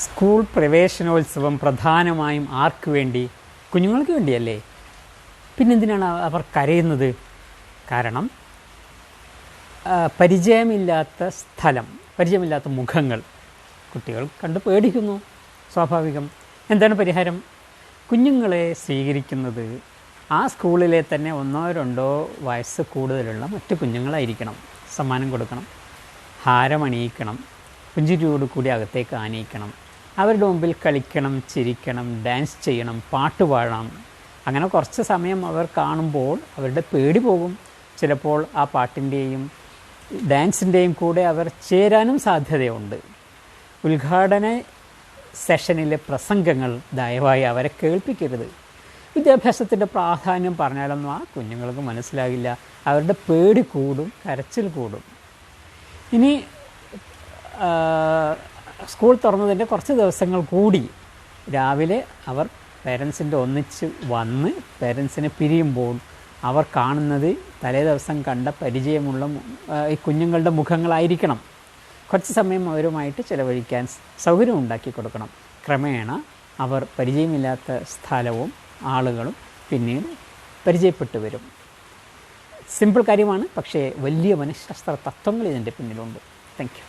School പ്രവേശനോത്സവം പ്രധാനമായും ആർക്ക് വേണ്ടി? കുഞ്ഞുങ്ങൾക്ക് വേണ്ടിയല്ലേ? പിന്നെന്തിനാണ് അവർ കരയുന്നത്? കാരണം പരിചയമില്ലാത്ത സ്ഥലം, പരിചയമില്ലാത്ത മുഖങ്ങൾ കുട്ടികൾ കണ്ട് പേടിക്കുന്നു. സ്വാഭാവികം. എന്താണ് പരിഹാരം? കുഞ്ഞുങ്ങളെ സ്വീകരിക്കുന്നത് ആ സ്കൂളിലെ തന്നെ 1-2 വയസ്സ് കൂടുതലുള്ള മറ്റു കുഞ്ഞുങ്ങളായിരിക്കണം. സമ്മാനം കൊടുക്കണം, ഹാരമണിയിക്കണം, പുഞ്ചിരിയോടുകൂടി അകത്തേക്ക് ആനയിക്കണം, അവരുടെ മുമ്പിൽ കളിക്കണം, ചിരിക്കണം, ഡാൻസ് ചെയ്യണം, പാട്ട് പാടണം. അങ്ങനെ കുറച്ച് സമയം അവർ കാണുമ്പോൾ അവരുടെ പേടി പോകും. ചിലപ്പോൾ ആ പാട്ടിൻ്റെയും ഡാൻസിൻ്റെയും കൂടെ അവർ ചേരാനും സാധ്യതയുണ്ട്. ഉദ്ഘാടന സെഷനിലെ പ്രസംഗങ്ങൾ ദയവായി അവരെ കേൾപ്പിക്കരുത്. വിദ്യാഭ്യാസത്തിൻ്റെ പ്രാധാന്യം പറഞ്ഞാലൊന്നും ആ കുഞ്ഞുങ്ങൾക്ക് മനസ്സിലാകില്ല. അവരുടെ പേടി കൂടും, കരച്ചിൽ കൂടും. ഇനി സ്കൂൾ തുറന്നതിൻ്റെ കുറച്ച് ദിവസങ്ങൾ കൂടി രാവിലെ അവർ പേരൻസിൻ്റെ ഒന്നിച്ച് വന്ന് പേരൻസിനെ പിരിയുമ്പോൾ അവർ കാണുന്നത് തലേ ദിവസം കണ്ട പരിചയമുള്ള ഈ കുഞ്ഞുങ്ങളുടെ മുഖങ്ങളായിരിക്കണം. കുറച്ച് സമയം അവരുമായിട്ട് ചിലവഴിക്കാൻ സൗകര്യം ഉണ്ടാക്കി കൊടുക്കണം. ക്രമേണ അവർ പരിചയമില്ലാത്ത സ്ഥലവും ആളുകളും പിന്നീട് പരിചയപ്പെട്ടു വരും. സിമ്പിൾ കാര്യമാണ്, പക്ഷേ വലിയ മനഃശാസ്ത്ര തത്വങ്ങൾ ഇതിൻ്റെ പിന്നിലുണ്ട്. Thank U.